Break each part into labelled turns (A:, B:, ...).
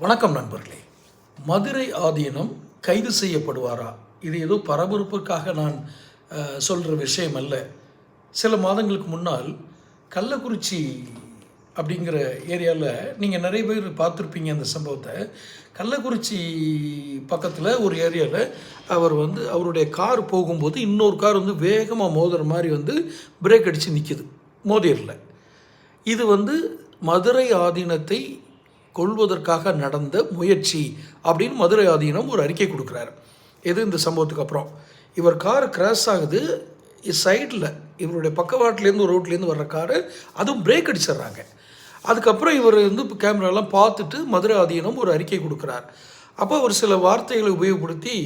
A: வணக்கம் நண்பர்களே. மதுரை ஆதீனம் கைது செய்யப்படுவாரா? இது ஏதோ பரபரப்புக்காக நான் சொல்கிற விஷயம் அல்ல. சில மாதங்களுக்கு முன்னால் கள்ளக்குறிச்சி அப்படிங்கிற ஏரியாவில் நீங்கள் நிறைய பேர் பார்த்துருப்பீங்க அந்த சம்பவத்தை. கள்ளக்குறிச்சி பக்கத்தில் ஒரு ஏரியாவில் அவருடைய கார் போகும்போது இன்னொரு கார் வேகமாக மோதுற மாதிரி பிரேக் அடித்து நிற்கிது மோதிரில். இது மதுரை ஆதீனத்தை கொள்வதற்காக நடந்த முயற்சி அப்படின்னு மதுரை ஆதீனம் ஒரு அறிக்கை கொடுக்குறாரு. இந்த சம்பவத்துக்கு அப்புறம் இவர் கார் கிராஸ் ஆகுது. சைடில் இவருடைய பக்கவாட்டிலேருந்து ஒரு ரோட்லேருந்து வர்ற காரு அதுவும் பிரேக் அடிச்சிடுறாங்க. அதுக்கப்புறம் இவர் கேமராலாம் பார்த்துட்டு மதுரை ஆதீனம் ஒரு அறிக்கை கொடுக்குறார். அப்போ அவர் சில வார்த்தைகளை உபயோகப்படுத்தி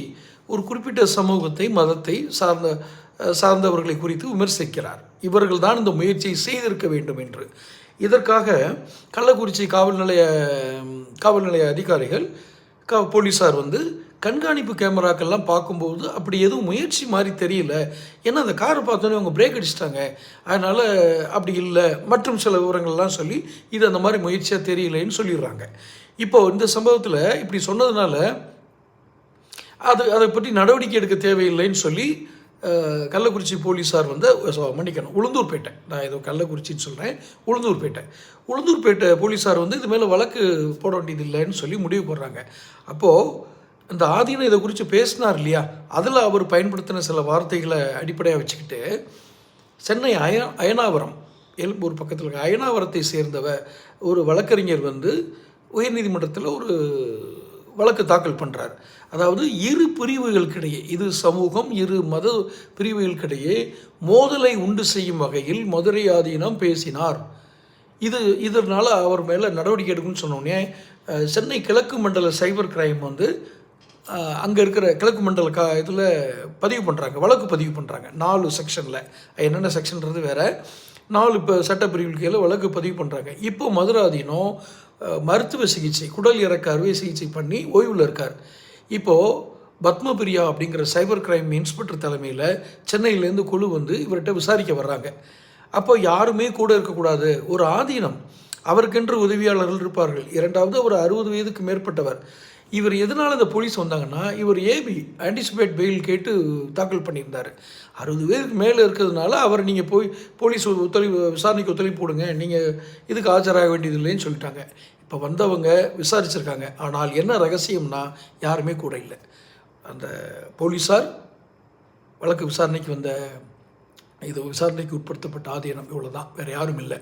A: ஒரு குறிப்பிட்ட சமூகத்தை மதத்தை சார்ந்தவர்களை குறித்து விமர்சிக்கிறார். இவர்கள் தான் இந்த முயற்சியை செய்திருக்க வேண்டும் என்று. இதற்காக கள்ளக்குறிச்சி காவல் நிலைய அதிகாரிகள் போலீஸார் கண்காணிப்பு கேமராக்கள்லாம் பார்க்கும்போது அப்படி எதுவும் முயற்சி மாதிரி தெரியல. ஏன்னா அந்த காரை பார்த்தோன்னே அவங்க பிரேக் அடிச்சிட்டாங்க, அதனால் அப்படி இல்லை மற்றும் சில விவரங்கள்லாம் சொல்லி இது அந்த மாதிரி முயற்சியாக தெரியலைன்னு சொல்லிடுறாங்க. இப்போது இந்த சம்பவத்தில் இப்படி சொன்னதுனால அதை பற்றி நடவடிக்கை எடுக்க தேவையில்லைன்னு சொல்லி கள்ளக்குறிச்சி போலீஸார் மன்னிக்கணும், உளுந்தூர்பேட்டை, நான் ஏதோ கள்ளக்குறிச்சின்னு சொல்கிறேன், உளுந்தூர்பேட்டை போலீஸார் இது மேலே வழக்கு போட வேண்டியது இல்லைன்னு சொல்லி முடிவு போடுறாங்க. அப்போது இந்த ஆதீனம் இதை குறித்து பேசினார் இல்லையா, அதில் அவர் பயன்படுத்தின சில வார்த்தைகளை அடிப்படையாக வச்சுக்கிட்டு சென்னை அயனாவரம் எழும்பூர் பக்கத்தில் இருக்க அயனாவரத்தை சேர்ந்தவ ஒரு வழக்கறிஞர் உயர்நீதிமன்றத்தில் ஒரு வழக்கு தாக்கல் பண்ணுறார். அதாவது இரு பிரிவுகளுக்கிடையே, இது சமூகம், இரு மத பிரிவுகளுக்கிடையே மோதலை உண்டு செய்யும் வகையில் மதுரை ஆதீனம் பேசினார். இதனால் அவர் மேலே நடவடிக்கை எடுக்குன்னு சொன்னோடனே சென்னை கிழக்கு மண்டல சைபர் கிரைம் அங்கே இருக்கிற கிழக்கு மண்டல இதில் வழக்கு பதிவு பண்ணுறாங்க 4 செக்ஷனில். என்னென்ன செக்ஷன்றது வேறு, 4 இப்போ சட்டப்பிரிவுகள் கீழே வழக்கு பதிவு பண்ணுறாங்க. இப்போ மதுரை ஆதீனம் மருத்துவ சிகிச்சை, குடல் இறக்க அறுவை சிகிச்சை பண்ணி ஓய்வில் இருக்கார். இப்போது பத்மபிரியா அப்படிங்கிற சைபர் கிரைம் இன்ஸ்பெக்டர் தலைமையில் சென்னையிலேருந்து குழு இவர்கிட்ட விசாரிக்க வர்றாங்க. அப்போ யாருமே கூட இருக்கக்கூடாது. ஒரு ஆதீனம், அவருக்கென்று உதவியாளர்கள் இருப்பார்கள். இரண்டாவது அவர் 60 வயதுக்கு மேற்பட்டவர். இவர் எதனால் இந்த போலீஸ் வந்தாங்கன்னா, இவர் ஆன்டிசிபேட் பெயில் கேட்டு தாக்கல் பண்ணியிருந்தார். 60 வயதுக்கு மேலே இருக்கிறதுனால அவர் நீங்கள் போய் போலீஸ் விசாரணைக்கு ஒத்துழைப்பு போடுங்க, நீங்கள் இதுக்கு ஆஜராக வேண்டியதில்லைன்னு சொல்லிட்டாங்க. இப்போ வந்தவங்க விசாரிச்சிருக்காங்க. ஆனால் என்ன ரகசியம்னா யாருமே கூட இல்லை. அந்த போலீஸார் வழக்கு விசாரணைக்கு விசாரணைக்கு உட்படுத்தப்பட்ட ஆதீனம் இவ்வளோ தான், வேறு யாரும் இல்லை.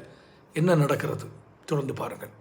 A: என்ன நடக்கிறது தொடர்ந்து பாருங்கள்.